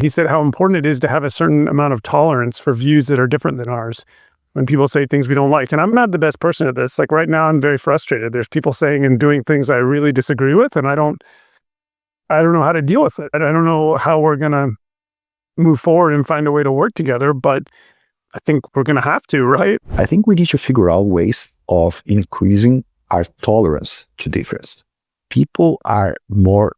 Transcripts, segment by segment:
He said how important it is to have a certain amount of tolerance for views that are different than ours when people say things we don't like. And I'm not the best person at this. Like right now, I'm very frustrated. There's people saying and doing things I really disagree with, and I don't know how to deal with it. I don't know how we're going to move forward and find a way to work together, but I think we're going to have to, right? I think we need to figure out ways of increasing our tolerance to difference. People are more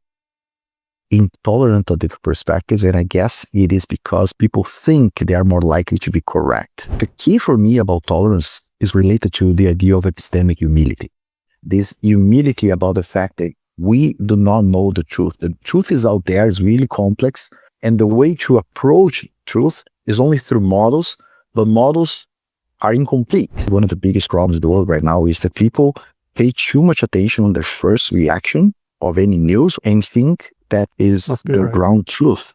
intolerant of different perspectives, and I guess it is because people think they are more likely to be correct. The key for me about tolerance is related to the idea of epistemic humility. This humility about the fact that we do not know the truth. The truth is out there, is really complex, and the way to approach truth is only through models, but models are incomplete. One of the biggest problems in the world right now is that people pay too much attention on their first reaction of any news and think that is the ground truth.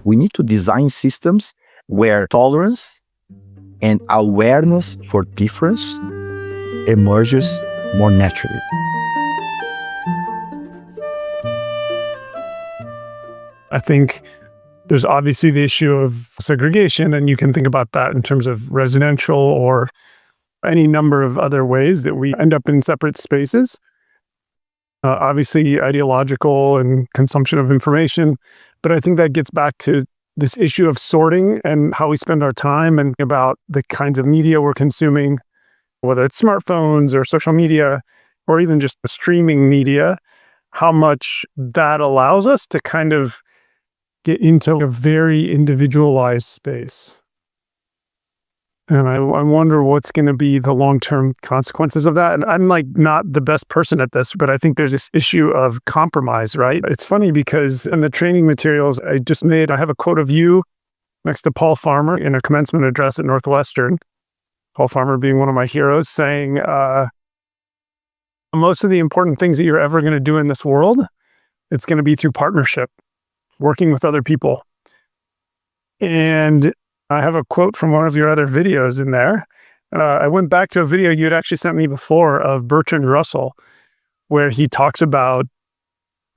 We need to design systems where tolerance and awareness for difference emerges more naturally. I think there's obviously the issue of segregation, and you can think about that in terms of residential or any number of other ways that we end up in separate spaces. Obviously ideological and consumption of information, but I think that gets back to this issue of sorting and how we spend our time and about the kinds of media we're consuming, whether it's smartphones or social media or even just streaming media, how much that allows us to kind of get into a very individualized space. And I wonder what's going to be the long-term consequences of that. And I'm like not the best person at this, but I think there's this issue of compromise, right? It's funny because in the training materials I just made, I have a quote of you next to Paul Farmer in a commencement address at Northwestern. Paul Farmer being one of my heroes, saying, most of the important things that you're ever going to do in this world, it's going to be through partnership, working with other people. And I have a quote from one of your other videos in there. I went back to a video you had actually sent me before of Bertrand Russell, where he talks about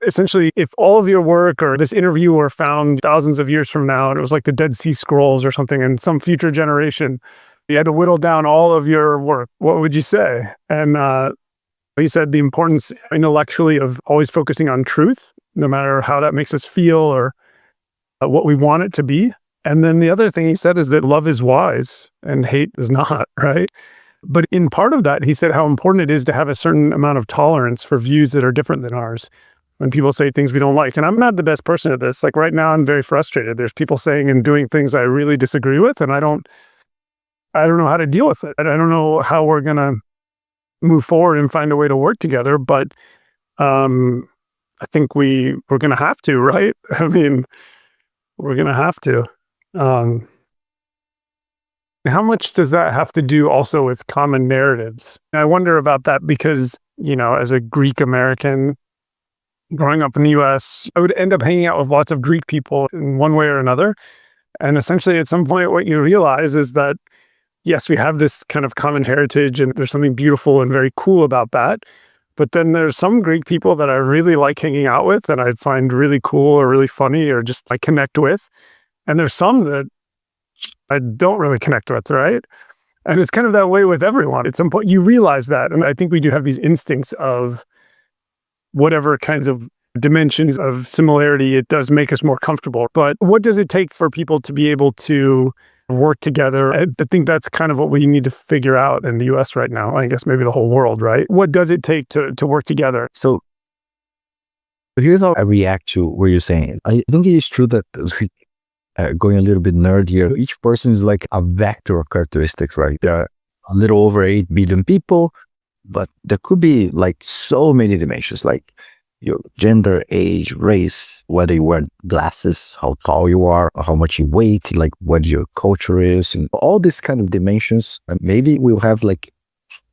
essentially if all of your work or this interview were found thousands of years from now, and it was like the Dead Sea Scrolls or something in some future generation, you had to whittle down all of your work, what would you say? And he said the importance intellectually of always focusing on truth, no matter how that makes us feel or what we want it to be. And then the other thing he said is that love is wise and hate is not, right? But in part of that, he said how important it is to have a certain amount of tolerance for views that are different than ours when people say things we don't like. And I'm not the best person at this. Like right now, I'm very frustrated. There's people saying and doing things I really disagree with, and I don't know how to deal with it. I don't know how we're going to move forward and find a way to work together, but I think we're going to have to, right? I mean, we're going to have to. How much does that have to do also with common narratives? And I wonder about that because, you know, as a Greek American growing up in the US, I would end up hanging out with lots of Greek people in one way or another. And essentially at some point, what you realize is that, yes, we have this kind of common heritage and there's something beautiful and very cool about that. But then there's some Greek people that I really like hanging out with and I find really cool or really funny or just I connect with. And there's some that I don't really connect with, right? And it's kind of that way with everyone. At some point, you realize that. And I think we do have these instincts of whatever kinds of dimensions of similarity, it does make us more comfortable. But what does it take for people to be able to work together? I think that's kind of what we need to figure out in the US right now. I guess maybe the whole world, right? What does it take to work together? So here's how I react to what you're saying. I think it is true that going a little bit nerd here, each person is like a vector of characteristics, right? There are a little over 8 billion people, but there could be like so many dimensions, like your gender, age, race, whether you wear glasses, how tall you are, how much you weigh, like what your culture is, and all these kind of dimensions. And maybe we'll have like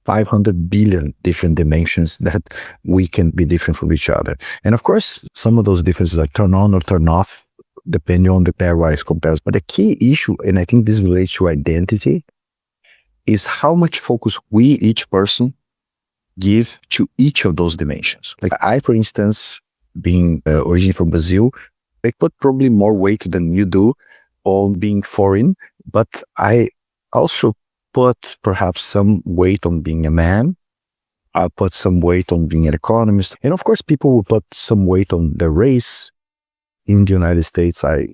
500 billion different dimensions that we can be different from each other. And of course, some of those differences like turn on or turn off, depending on the pairwise comparison. But the key issue, and I think this relates to identity, is how much focus we, each person, give to each of those dimensions. Like I, for instance, being originally from Brazil, I put probably more weight than you do on being foreign, but I also put perhaps some weight on being a man. I put some weight on being an economist. And of course, people will put some weight on the race. In the United States, I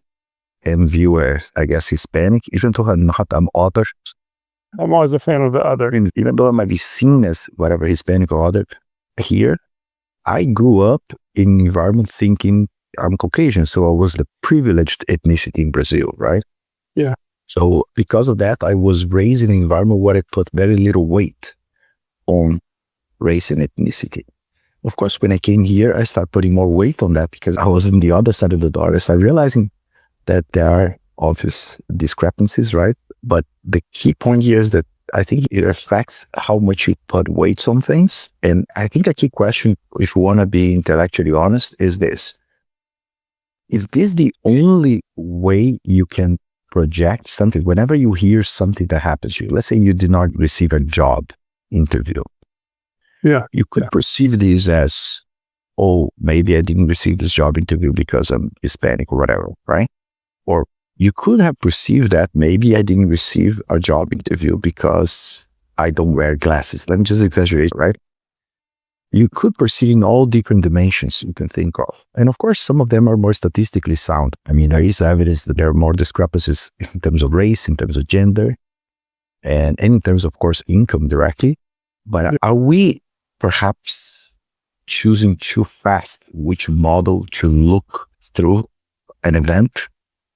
am viewed as, I guess, Hispanic, even though I'm not, I'm other. I'm always a fan of the other. And even though I might be seen as whatever, Hispanic or other, here, I grew up in an environment thinking I'm Caucasian, so I was the privileged ethnicity in Brazil, right? Yeah. So because of that, I was raised in an environment where I put very little weight on race and ethnicity. Of course, when I came here, I started putting more weight on that because I was on the other side of the door. I started realizing that there are obvious discrepancies, right? But the key point here is that I think it affects how much you put weight on things. And I think a key question, if you want to be intellectually honest, is this. Is this the only way you can project something? Whenever you hear something that happens to you, let's say you did not receive a job interview. Yeah. You could perceive this as, oh, maybe I didn't receive this job interview because I'm Hispanic or whatever, right? Or you could have perceived that maybe I didn't receive a job interview because I don't wear glasses. Let me just exaggerate, right? You could perceive in all different dimensions you can think of. And of course, some of them are more statistically sound. I mean, there is evidence that there are more discrepancies in terms of race, in terms of gender, and in terms, of course, income directly. But are we perhaps choosing too fast which model to look through an event?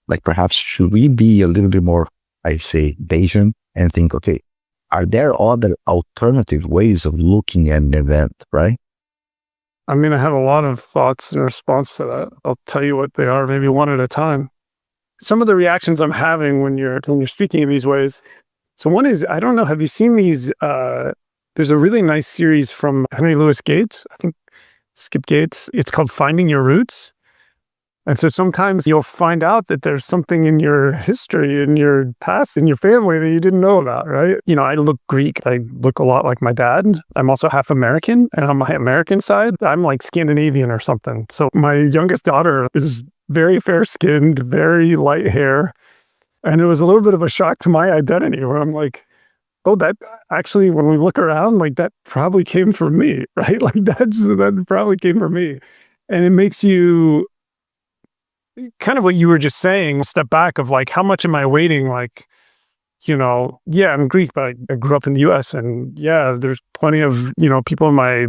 Like perhaps should we be a little bit more, I say, Bayesian and think, okay, are there other alternative ways of looking at an event, right? I mean, I have a lot of thoughts in response to that. I'll tell you what they are, maybe one at a time. Some of the reactions I'm having when you're speaking in these ways. So one is, I don't know, have you seen these? There's a really nice series from Henry Louis Gates, I think Skip Gates. It's called Finding Your Roots. And so sometimes you'll find out that there's something in your history, in your past, in your family that you didn't know about, right? You know, I look Greek. I look a lot like my dad. I'm also half American. And on my American side, I'm like Scandinavian or something. So my youngest daughter is very fair-skinned, very light hair. And it was a little bit of a shock to my identity where I'm like, oh, that actually, when we look around, like that probably came from me, right? Like that probably came from me. And it makes you kind of what you were just saying, step back of like, how much am I waiting? Like, you know, yeah, I'm Greek, but I grew up in the US and yeah, there's plenty of, you know, people in my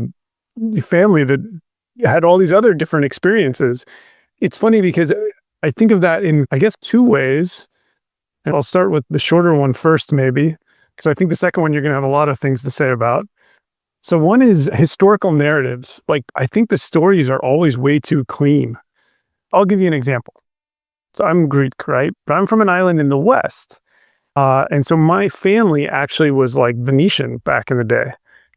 family that had all these other different experiences. It's funny because I think of that in, I guess, two ways. And I'll start with the shorter one first, maybe, because I think the second one you're going to have a lot of things to say about. So one is historical narratives. Like, I think the stories are always way too clean. I'll give you an example. So I'm Greek, right? But I'm from an island in the West. And so my family actually was like Venetian back in the day.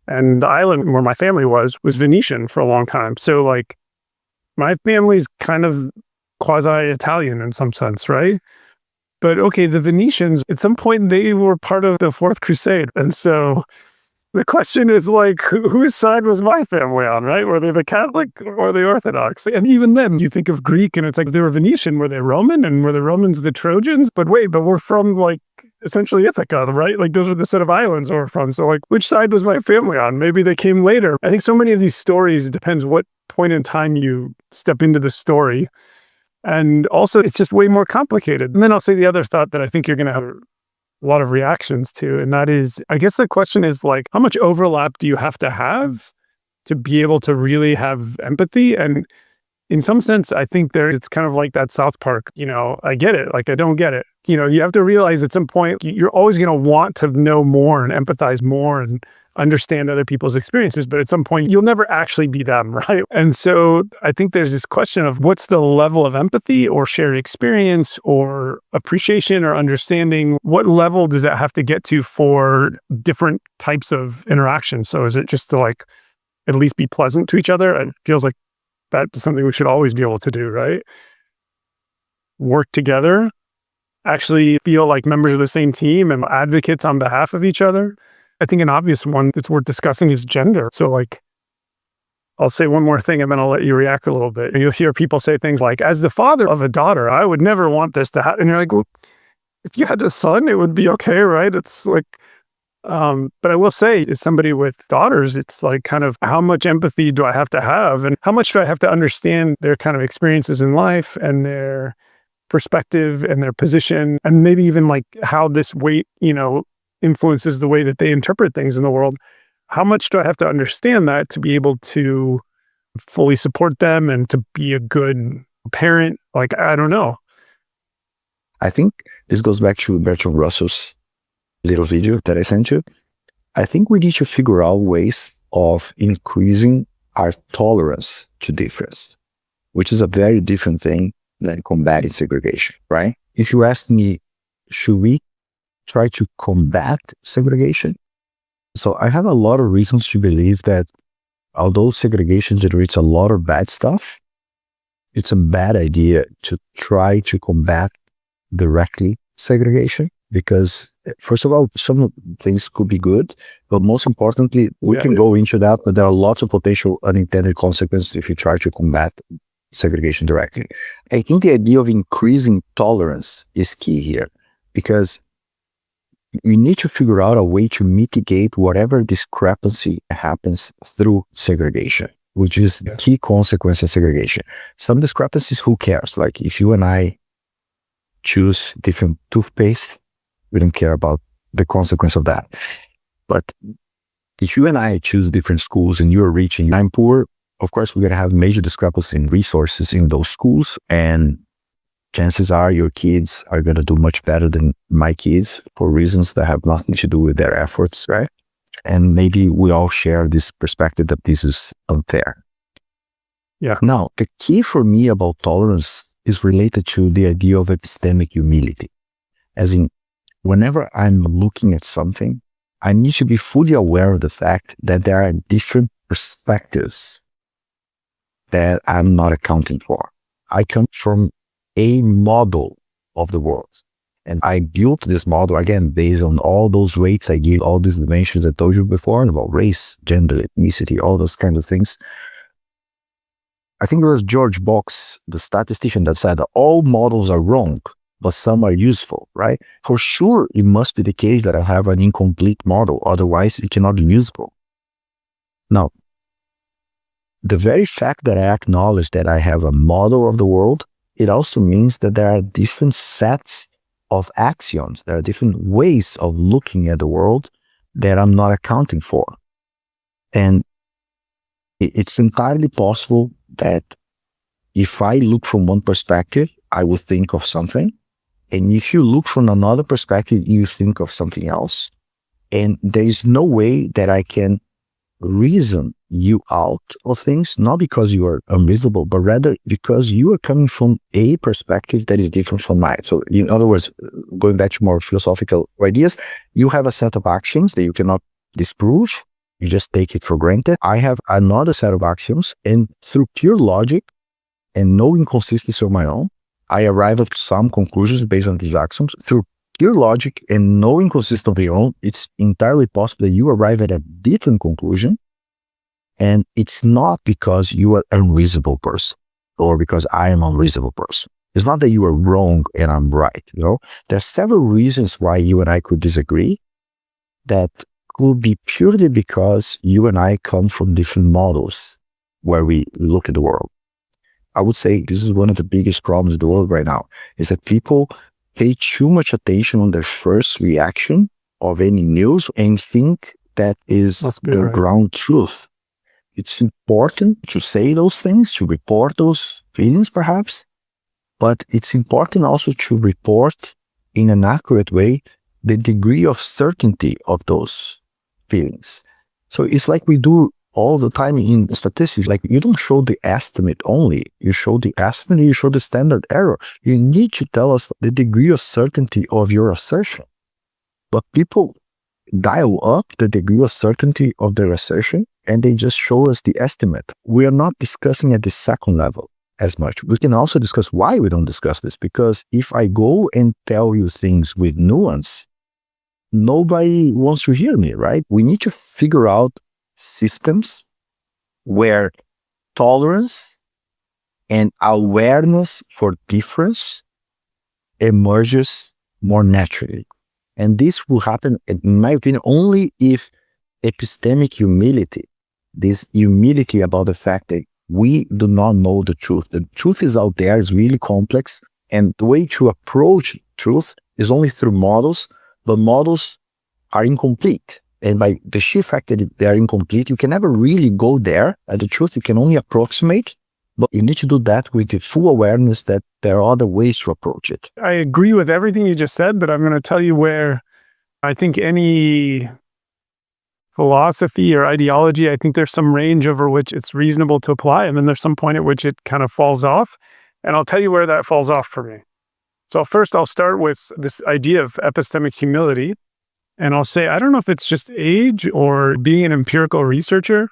And the island where my family was Venetian for a long time. So like my family's kind of quasi-Italian in some sense, right? But okay, the Venetians, at some point, they were part of the Fourth Crusade. And so the question is like, whose side was my family on, right? Were they the Catholic or the Orthodox? And even then, you think of Greek and it's like, they were Venetian. Were they Roman? And were the Romans the Trojans? But wait, but we're from like essentially Ithaca, right? Like those are the set of islands we're from. So like, which side was my family on? Maybe they came later. I think so many of these stories, it depends what point in time you step into the story. And also, it's just way more complicated. And then I'll say the other thought that I think you're going to have a lot of reactions to, and that is, I guess the question is like, how much overlap do you have to be able to really have empathy? And in some sense, I think it's kind of like that South Park, you know, I get it, like I don't get it. You know, you have to realize at some point, you're always going to want to know more and empathize more and understand other people's experiences, but at some point you'll never actually be them, right? And so I think there's this question of what's the level of empathy or shared experience or appreciation or understanding? What level does that have to get to for different types of interaction? So is it just to like at least be pleasant to each other? It feels like that's something we should always be able to do, right? Work together, actually feel like members of the same team and advocates on behalf of each other. I think an obvious one that's worth discussing is gender. So like, I'll say one more thing and then I'll let you react a little bit. You'll hear people say things like, as the father of a daughter, I would never want this to happen. And you're like, well, if you had a son, it would be okay, right? It's like, but I will say, as somebody with daughters, it's like kind of how much empathy do I have to have? And how much do I have to understand their kind of experiences in life and their perspective and their position, and maybe even like how this weight, influences the way that they interpret things in the world. How much do I have to understand that to be able to fully support them and to be a good parent? Like, I don't know. I think this goes back to Bertrand Russell's little video that I sent you. I think we need to figure out ways of increasing our tolerance to difference, which is a very different thing than combating segregation, right? If you ask me, should we try to combat segregation? So I have a lot of reasons to believe that although segregation generates a lot of bad stuff, it's a bad idea to try to combat directly segregation, because first of all, some things could be good, but most importantly, we can go into that, but there are lots of potential unintended consequences if you try to combat segregation directly. I think the idea of increasing tolerance is key here, because we need to figure out a way to mitigate whatever discrepancy happens through segregation, which is the key consequence of segregation. Some discrepancies, who cares? Like if you and I choose different toothpaste, we don't care about the consequence of that. But if you and I choose different schools and you're rich and I'm poor, of course, we're going to have major discrepancy in resources in those schools. And chances are your kids are going to do much better than my kids for reasons that have nothing to do with their efforts, right? And maybe we all share this perspective that this is unfair. Yeah. Now, the key for me about tolerance is related to the idea of epistemic humility. As in, whenever I'm looking at something, I need to be fully aware of the fact that there are different perspectives that I'm not accounting for. I come from a model of the world. And I built this model, again, based on all those weights I give, all these dimensions I told you before about race, gender, ethnicity, all those kinds of things. I think it was George Box, the statistician, that said that all models are wrong, but some are useful, right? For sure, it must be the case that I have an incomplete model, otherwise it cannot be useful. Now, the very fact that I acknowledge that I have a model of the world, it also means that there are different sets of axioms. There are different ways of looking at the world that I'm not accounting for. And it's entirely possible that if I look from one perspective, I will think of something. And if you look from another perspective, you think of something else. And there is no way that I can reason you out of things, not because you are unreasonable, but rather because you are coming from a perspective that is different from mine. So in other words, going back to more philosophical ideas, you have a set of axioms that you cannot disprove. You just take it for granted. I have another set of axioms, and through pure logic and no inconsistency of my own, I arrive at some conclusions based on these axioms. Through pure logic and no inconsistency of your own, it's entirely possible that you arrive at a different conclusion. And it's not because you are an unreasonable person or because I am an unreasonable person. It's not that you are wrong and I'm right. There are several reasons why you and I could disagree that could be purely because you and I come from different models where we look at the world. I would say this is one of the biggest problems in the world right now, is that people pay too much attention on their first reaction of any news and think that is the ground truth. It's important to say those things, to report those feelings perhaps, but it's important also to report in an accurate way the degree of certainty of those feelings. So it's like we do all the time in statistics. Like, you don't show the estimate only. You show the estimate, you show the standard error. You need to tell us the degree of certainty of your assertion. But people dial up the degree of certainty of their assertion and they just show us the estimate. We are not discussing at the second level as much. We can also discuss why we don't discuss this, because if I go and tell you things with nuance, nobody wants to hear me, right? We need to figure out systems where tolerance and awareness for difference emerges more naturally. And this will happen, in my opinion, only if epistemic humility, this humility about the fact that we do not know the truth. The truth is out there, is really complex. And the way to approach truth is only through models, but models are incomplete. And by the sheer fact that they are incomplete, you can never really go there at the truth. You can only approximate, but you need to do that with the full awareness that there are other ways to approach it. I agree with everything you just said, but I'm going to tell you where I think any philosophy or ideology, I think there's some range over which it's reasonable to apply, and then there's some point at which it kind of falls off. And I'll tell you where that falls off for me. So first, I'll start with this idea of epistemic humility. And I'll say, I don't know if it's just age or being an empirical researcher.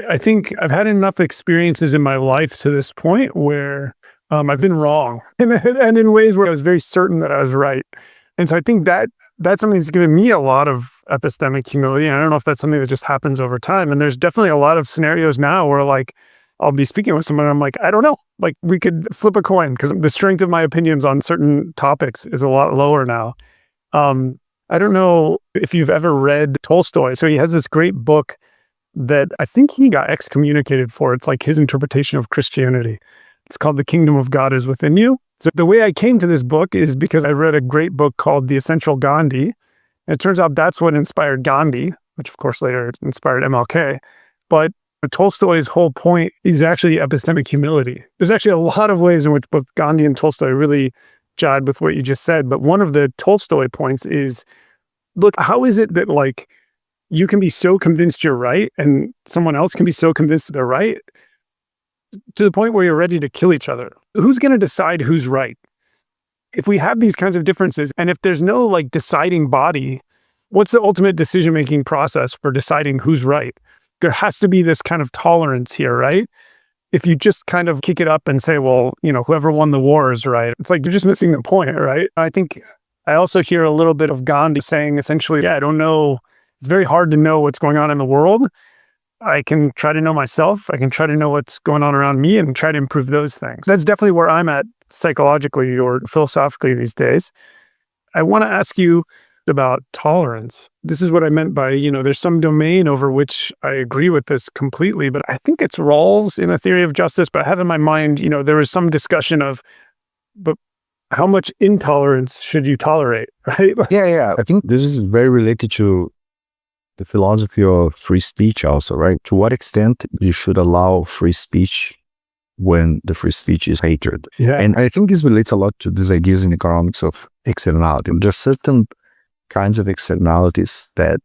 I think I've had enough experiences in my life to this point where I've been wrong and in ways where I was very certain that I was right. And so I think that's something that's given me a lot of epistemic humility. And I don't know if that's something that just happens over time. And there's definitely a lot of scenarios now where like, I'll be speaking with someone and I'm like, I don't know, like we could flip a coin because the strength of my opinions on certain topics is a lot lower now. I don't know if you've ever read Tolstoy. So he has this great book that I think he got excommunicated for. It's like his interpretation of Christianity. It's called The Kingdom of God is Within You. So the way I came to this book is because I read a great book called The Essential Gandhi. And it turns out that's what inspired Gandhi, which of course later inspired MLK. But Tolstoy's whole point is actually epistemic humility. There's actually a lot of ways in which both Gandhi and Tolstoy really jive with what you just said. But one of the Tolstoy points is, look, how is it that like you can be so convinced you're right and someone else can be so convinced they're right to the point where you're ready to kill each other? Who's going to decide who's right? If we have these kinds of differences and if there's no like deciding body, what's the ultimate decision-making process for deciding who's right? There has to be this kind of tolerance here, right? If you just kind of kick it up and say, well, you know, whoever won the war is right, it's like you're just missing the point, right? I think I also hear a little bit of Gandhi saying essentially, yeah, I don't know. It's very hard to know what's going on in the world. I can try to know myself. I can try to know what's going on around me and try to improve those things. That's definitely where I'm at psychologically or philosophically these days. I want to ask you about tolerance. This is what I meant by, you know, there's some domain over which I agree with this completely, but I think it's Rawls in a theory of justice, but I have in my mind, you know, there was some discussion of, but how much intolerance should you tolerate, right? Yeah. I think this is very related to the philosophy of free speech also, right? To what extent you should allow free speech when the free speech is hatred. Yeah. And I think this relates a lot to these ideas in economics of externality. There's certain kinds of externalities that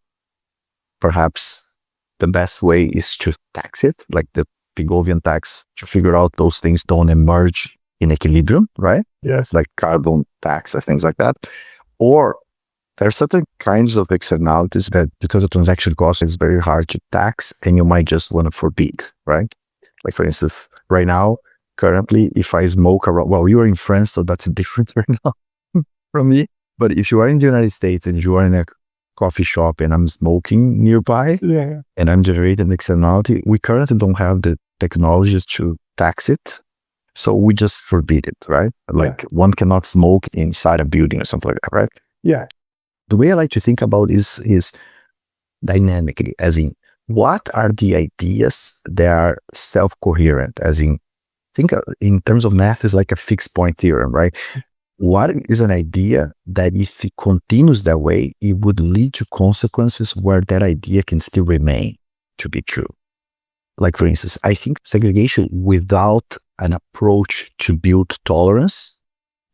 perhaps the best way is to tax it, like the Pigovian tax, to figure out those things don't emerge in equilibrium, right? Yes. Like carbon tax or things like that. Or there are certain kinds of externalities that because of transaction cost, it's very hard to tax and you might just want to forbid, right? Like for instance, right now, currently, if I smoke around, well, you are in France, so that's different right now from me. But if you are in the United States and you are in a coffee shop and I'm smoking nearby and I'm generating externality, we currently don't have the technologies to tax it. So we just forbid it, right? Like one cannot smoke inside a building or something like that, right? Yeah. The way I like to think about is dynamically, as in, what are the ideas that are self-coherent? As in, think in terms of math is like a fixed point theorem, right? What is an idea that if it continues that way, it would lead to consequences where that idea can still remain to be true? Like, for instance, I think segregation without an approach to build tolerance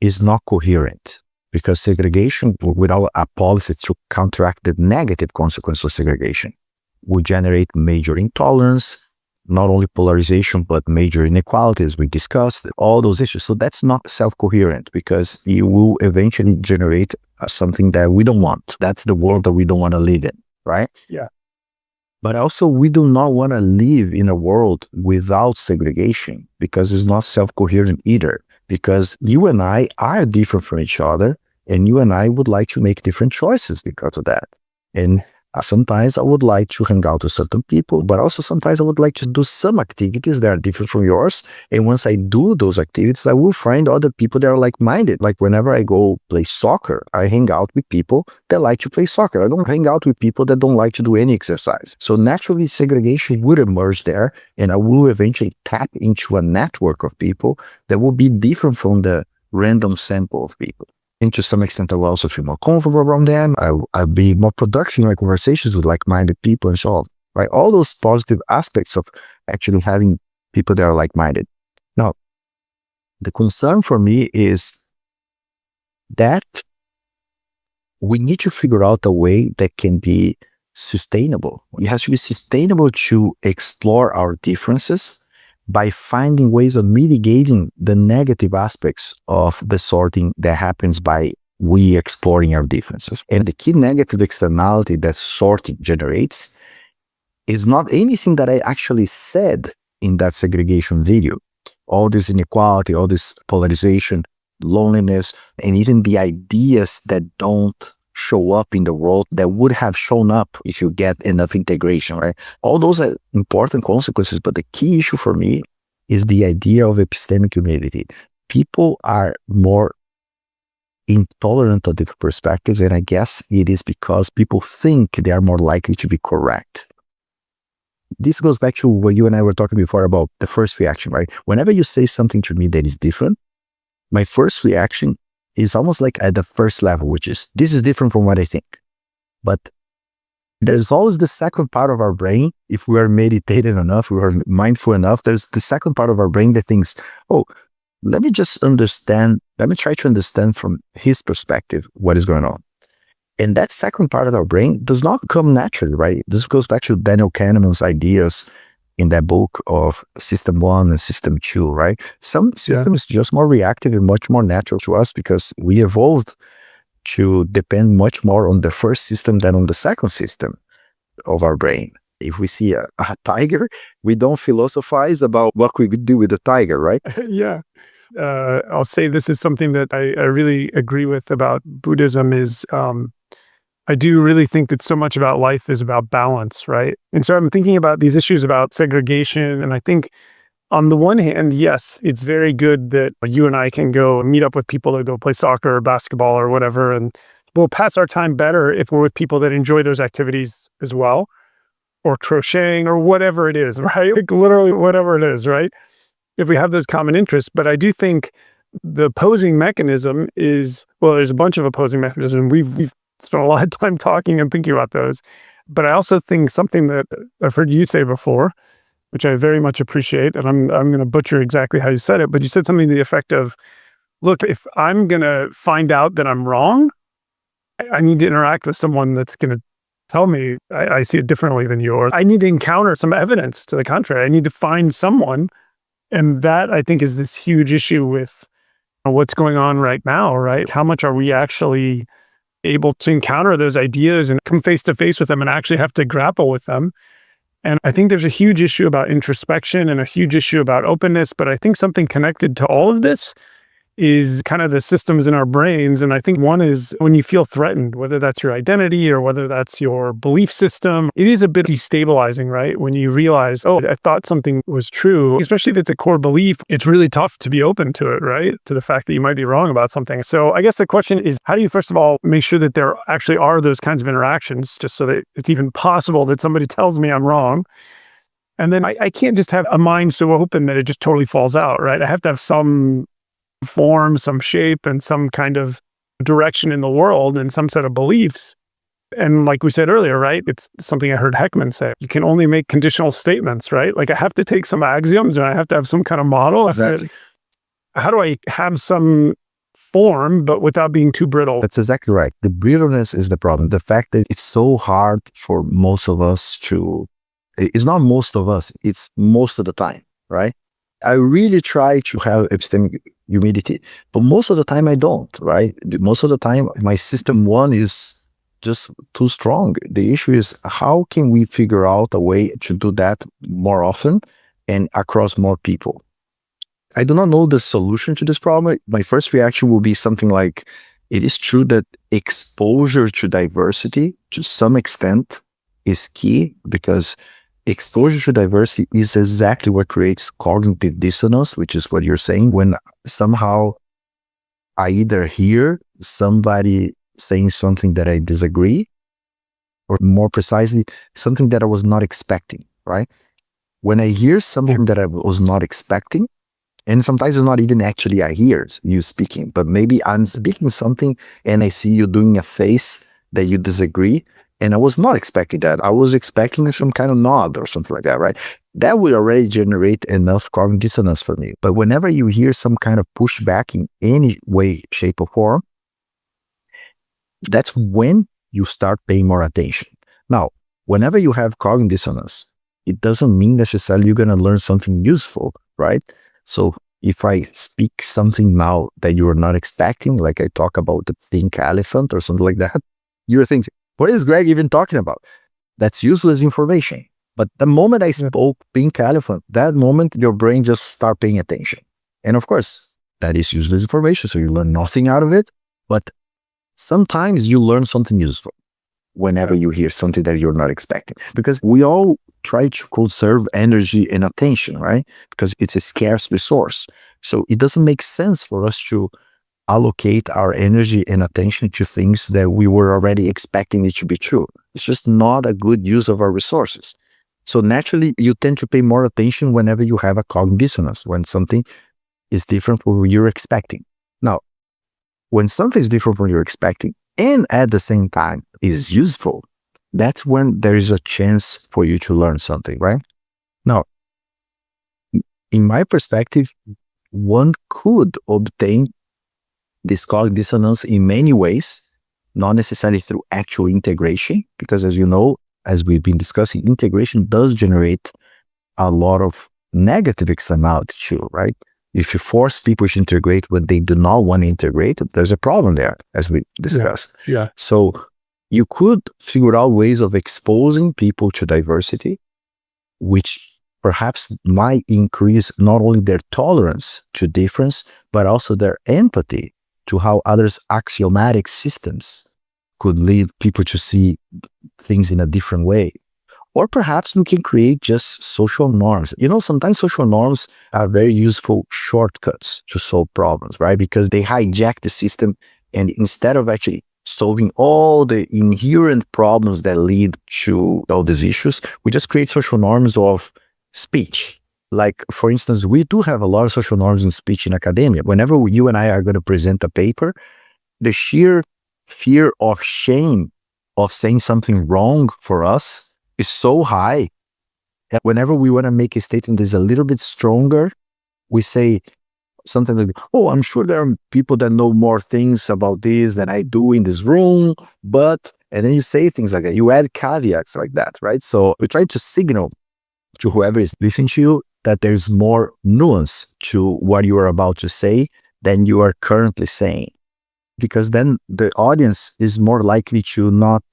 is not coherent, because segregation without a policy to counteract the negative consequence of segregation would generate major intolerance, not only polarization, but major inequalities. We discussed all those issues. So that's not self-coherent because it will eventually generate something that we don't want. That's the world that we don't want to live in, right? Yeah. But also we do not want to live in a world without segregation because it's not self-coherent either, because you and I are different from each other and you and I would like to make different choices because of that. And Sometimes I would like to hang out with certain people, but also sometimes I would like to do some activities that are different from yours. And once I do those activities, I will find other people that are like-minded. Like whenever I go play soccer, I hang out with people that like to play soccer. I don't hang out with people that don't like to do any exercise. So naturally, segregation would emerge there, and I will eventually tap into a network of people that will be different from the random sample of people. And to some extent, I will also feel more comfortable around them. I'll be more productive in my conversations with like-minded people and so on, right? All those positive aspects of actually having people that are like-minded. Now, the concern for me is that we need to figure out a way that can be sustainable. It has to be sustainable to explore our differences by finding ways of mitigating the negative aspects of the sorting that happens by we exploring our differences. And the key negative externality that sorting generates is not anything that I actually said in that segregation video. All this inequality, all this polarization, loneliness, and even the ideas that don't show up in the world that would have shown up if you get enough integration, right? All those are important consequences, but the key issue for me is the idea of epistemic humility. People are more intolerant of different perspectives, and I guess it is because people think they are more likely to be correct. This goes back to what you and I were talking before about the first reaction, right? Whenever you say something to me that is different, my first reaction is almost like at the first level, which is, this is different from what I think. But there's always the second part of our brain, if we are meditated enough, we are mindful enough, there's the second part of our brain that thinks, oh, let me just understand, let me try to understand from his perspective what is going on. And that second part of our brain does not come naturally, right? This goes back to Daniel Kahneman's ideas in that book of System 1 and System 2, right? Some systems just more reactive and much more natural to us because we evolved to depend much more on the first system than on the second system of our brain. If we see a tiger, we don't philosophize about what we would do with the tiger, right? Yeah. I'll say this is something that I really agree with about Buddhism is I do really think that so much about life is about balance, right? And so I'm thinking about these issues about segregation, and I think on the one hand, yes, it's very good that you and I can go meet up with people that go play soccer or basketball or whatever, and we'll pass our time better if we're with people that enjoy those activities as well, or crocheting or whatever it is, right? Like literally whatever it is, right? If we have those common interests. But I do think the opposing mechanism is, well, there's a bunch of opposing mechanisms. We've spent a lot of time talking and thinking about those. But I also think something that I've heard you say before, which I very much appreciate, and I'm going to butcher exactly how you said it, but you said something to the effect of, look, if I'm going to find out that I'm wrong, I need to interact with someone that's going to tell me I see it differently than you, or I need to encounter some evidence to the contrary. I need to find someone. And that, I think, is this huge issue with what's going on right now, right? How much are we actually able to encounter those ideas and come face to face with them and actually have to grapple with them? And I think there's a huge issue about introspection and a huge issue about openness, but I think something connected to all of this is kind of the systems in our brains. And I think one is when you feel threatened, whether that's your identity or whether that's your belief system, it is a bit destabilizing, right? When you realize, oh, I thought something was true, especially if it's a core belief, it's really tough to be open to it, right? To the fact that you might be wrong about something. So I guess the question is, how do you, first of all, make sure that there actually are those kinds of interactions, just so that it's even possible that somebody tells me I'm wrong? And then I can't just have a mind so open that it just totally falls out, right? I have to have some form, some shape, and some kind of direction in the world and some set of beliefs. And like we said earlier, right, it's something I heard Heckman say, you can only make conditional statements, right? Like I have to take some axioms and I have to have some kind of model. Exactly. How do I have some form, but without being too brittle? That's exactly right. The brittleness is the problem. The fact that it's so hard for most of us to, it's not most of us, it's most of the time, right? I really try to have epistemic humility, but most of the time I don't, right? Most of the time, my system 1 is just too strong. The issue is, how can we figure out a way to do that more often and across more people? I do not know the solution to this problem. My first reaction will be something like, it is true that exposure to diversity to some extent is key, because exposure to diversity is exactly what creates cognitive dissonance, which is what you're saying. When somehow I either hear somebody saying something that I disagree, or more precisely, something that I was not expecting, right? When I hear something that I was not expecting, and sometimes it's not even actually I hear you speaking, but maybe I'm speaking something and I see you doing a face that you disagree, and I was not expecting that. I was expecting some kind of nod or something like that, right? That would already generate enough cognitive dissonance for me. But whenever you hear some kind of pushback in any way, shape, or form, that's when you start paying more attention. Now, whenever you have cognitive dissonance, it doesn't mean necessarily you're going to learn something useful, right? So if I speak something now that you are not expecting, like I talk about the pink elephant or something like that, you're thinking, what is Greg even talking about? That's useless information. But the moment I spoke pink elephant, that moment your brain just start paying attention. And of course, that is useless information, so you learn nothing out of it. But sometimes you learn something useful whenever you hear something that you're not expecting. Because we all try to conserve energy and attention, right? Because it's a scarce resource. So it doesn't make sense for us to allocate our energy and attention to things that we were already expecting it to be true. It's just not a good use of our resources. So naturally, you tend to pay more attention whenever you have a cognitive dissonance, when something is different from what you're expecting. Now, when something is different from what you're expecting, and at the same time is useful, that's when there is a chance for you to learn something, right? Now, in my perspective, one could obtain this cognitive dissonance in many ways, not necessarily through actual integration, because as you know, as we've been discussing, integration does generate a lot of negative externality too, right? If you force people to integrate when they do not want to integrate, there's a problem there, as we discussed. Yeah. So you could figure out ways of exposing people to diversity, which perhaps might increase not only their tolerance to difference, but also their empathy to how others' axiomatic systems could lead people to see things in a different way. Or perhaps we can create just social norms. You know, sometimes social norms are very useful shortcuts to solve problems, right? Because they hijack the system, and instead of actually solving all the inherent problems that lead to all these issues, we just create social norms of speech. Like, for instance, we do have a lot of social norms in speech in academia. Whenever you and I are going to present a paper, the sheer fear of shame of saying something wrong for us is so high. And whenever we want to make a statement that is a little bit stronger, we say something like, oh, I'm sure there are people that know more things about this than I do in this room, but, and then you say things like that. You add caveats like that, right? So we try to signal to whoever is listening to you that there's more nuance to what you are about to say than you are currently saying. Because then the audience is more likely to not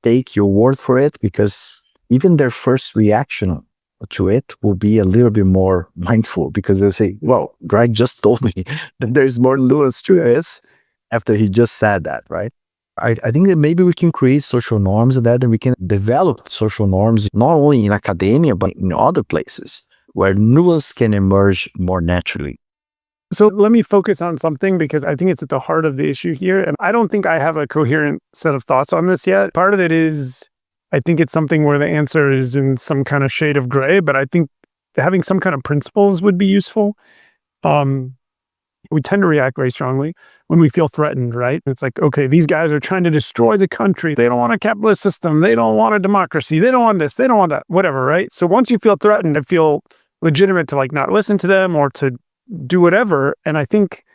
take your word for it, because even their first reaction to it will be a little bit more mindful, because they'll say, well, Greg just told me that there's more nuance to this after he just said that, right? I think that maybe we can create social norms that, and we can develop social norms not only in academia, but in other places where nuance can emerge more naturally. So let me focus on something, because I think it's at the heart of the issue here. And I don't think I have a coherent set of thoughts on this yet. Part of it is, I think it's something where the answer is in some kind of shade of gray, but I think having some kind of principles would be useful. We tend to react very strongly when we feel threatened, right? It's like, okay, these guys are trying to destroy the country. They don't want a capitalist system. They don't want a democracy. They don't want this. They don't want that, whatever, right? So once you feel threatened, I feel legitimate to like not listen to them or to do whatever. And I think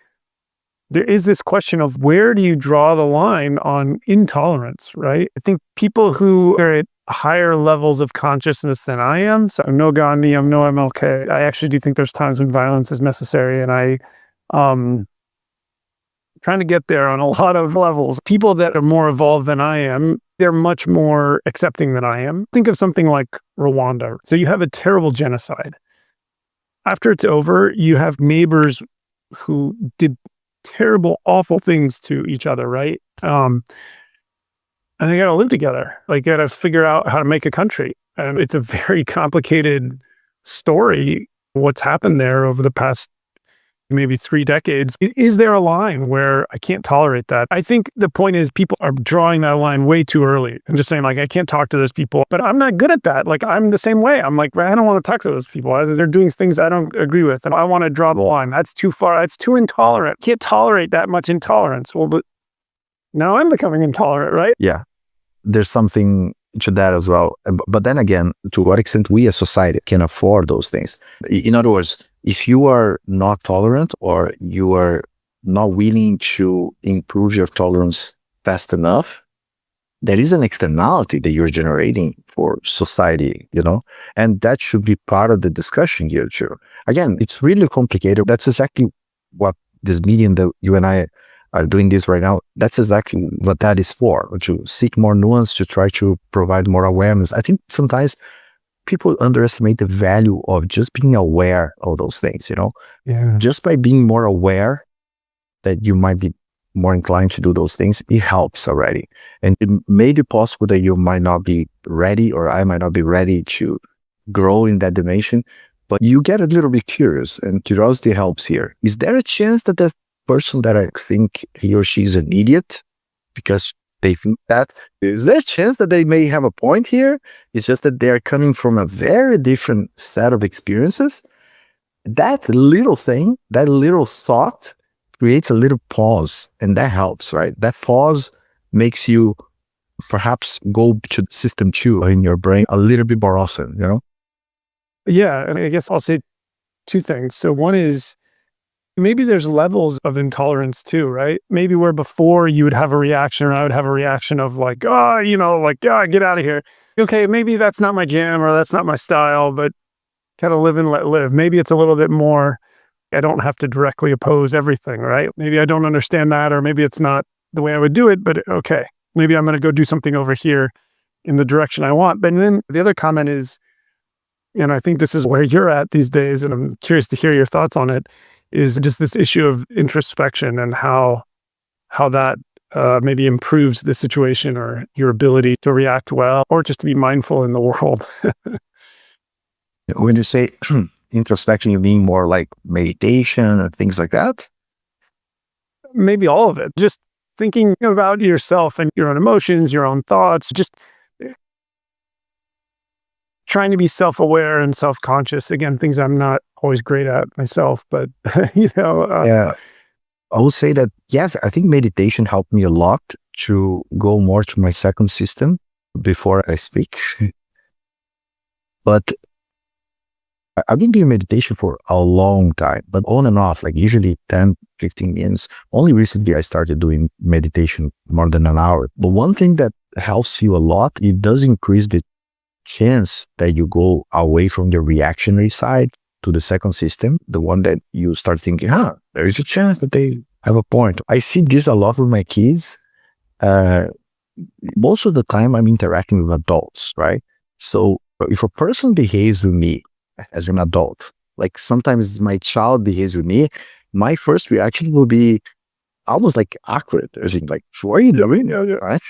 there is this question of where do you draw the line on intolerance, right? I think people who are at higher levels of consciousness than I am, so I'm no Gandhi, I'm no MLK. I actually do think there's times when violence is necessary, and I trying to get there on a lot of levels. People that are more evolved than I am, they're much more accepting than I am. Think of something like Rwanda. So you have a terrible genocide. After it's over, you have neighbors who did terrible, awful things to each other, right? And they got to live together. Like, got to figure out how to make a country. And it's a very complicated story, what's happened there over the past maybe 3 decades. Is there a line where I can't tolerate that? I think the point is people are drawing that line way too early and just saying, like, I can't talk to those people, but I'm not good at that. Like, I'm the same way. I'm like, I don't want to talk to those people. They're doing things I don't agree with. And I want to draw the line. That's too far. That's too intolerant. Can't tolerate that much intolerance. Well, but now I'm becoming intolerant, right? Yeah. There's something to that as well. But then again, to what extent we as society can afford those things? In other words, if you are not tolerant or you are not willing to improve your tolerance fast enough, there is an externality that you're generating for society, and that should be part of the discussion here too. Again, it's really complicated. That's exactly what this medium that you and I are doing this right now. That's exactly what that is for, to seek more nuance, to try to provide more awareness. I think sometimes people underestimate the value of just being aware of those things, Yeah. Just by being more aware that you might be more inclined to do those things, it helps already. And it may be possible that you might not be ready, or I might not be ready to grow in that dimension, but you get a little bit curious, and curiosity helps here. Is there a chance that that person that I think he or she is an idiot because they think that? Is there a chance that they may have a point here? It's just that they're coming from a very different set of experiences. That little thing, that little thought creates a little pause, and that helps, right? That pause makes you perhaps go to system 2 in your brain a little bit more often, Yeah. And I guess I'll say 2 things. So one is, maybe there's levels of intolerance too, right? Maybe where before you would have a reaction, or I would have a reaction of like, get out of here. Okay, maybe that's not my jam or that's not my style, but kind of live and let live. Maybe it's a little bit more, I don't have to directly oppose everything, right? Maybe I don't understand that, or maybe it's not the way I would do it, but okay, maybe I'm going to go do something over here in the direction I want. But then the other comment is, and I think this is where you're at these days, and I'm curious to hear your thoughts on it, is just this issue of introspection and how that maybe improves the situation or your ability to react well, or just to be mindful in the world. When you say introspection, you mean more like meditation and things like that? Maybe all of it. Just thinking about yourself and your own emotions, your own thoughts, just trying to be self-aware and self-conscious. Again, things I'm not always great at myself, but Yeah. I would say that, yes, I think meditation helped me a lot to go more to my second system before I speak. But I've been doing meditation for a long time, but on and off, like usually 10, 15 minutes. Only recently I started doing meditation more than an hour. But one thing that helps you a lot, it does increase the chance that you go away from the reactionary side to the second system, the one that you start thinking, there is a chance that they have a point. I see this a lot with my kids. Most of the time I'm interacting with adults, right? So if a person behaves with me as an adult, like sometimes my child behaves with me, my first reaction will be almost like awkward, as in like, what are you doing? Right?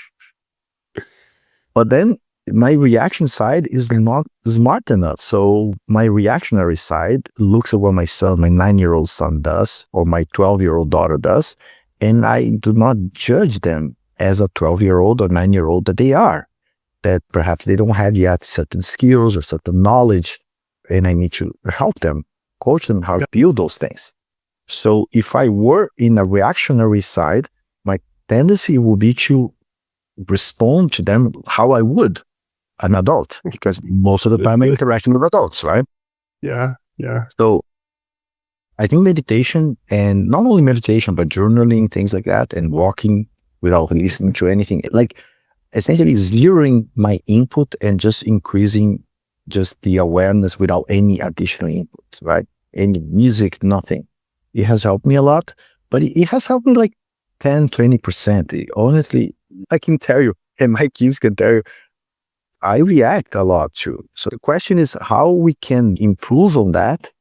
But then my reaction side is not smart enough. So my reactionary side looks at what my 9-year-old son does, or my 12-year-old daughter does, and I do not judge them as a 12-year-old or 9-year-old that they are, that perhaps they don't have yet certain skills or certain knowledge, and I need to help them, coach them how to build those things. So if I were in a reactionary side, my tendency would be to respond to them how I would an adult, because most of the time I'm interacting with adults, right? Yeah. So I think meditation, and not only meditation, but journaling, things like that, and walking without listening to anything, like essentially zeroing my input and just increasing just the awareness without any additional input, right? Any music, nothing. It has helped me a lot, but it has helped me like 10, 20%. Honestly, I can tell you, and my kids can tell you, I react a lot too. So the question is how we can improve on that.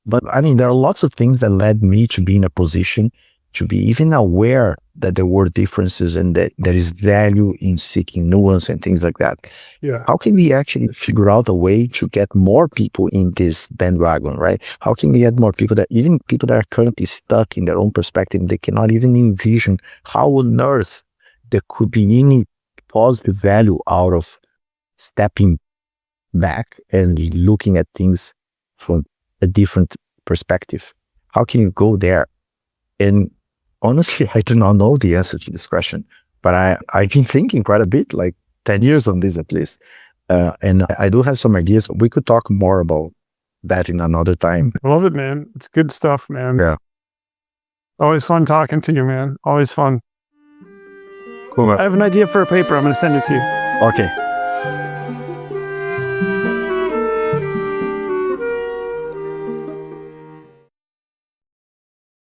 But I mean, there are lots of things that led me to be in a position to be even aware that there were differences and that there is value in seeking nuance and things like that. Yeah. How can we actually figure out a way to get more people in this bandwagon, right? How can we get more people even people that are currently stuck in their own perspective, they cannot even envision how on earth there could be any positive value out of stepping back and looking at things from a different perspective? How can you go there? And honestly, I do not know the answer to this question, but I've been thinking quite a bit, like 10 years on this at least. And I do have some ideas. We could talk more about that in another time. I love it, man. It's good stuff, man. Yeah. Always fun talking to you, man. Always fun. Cool. I have an idea for a paper. I'm going to send it to you. Okay.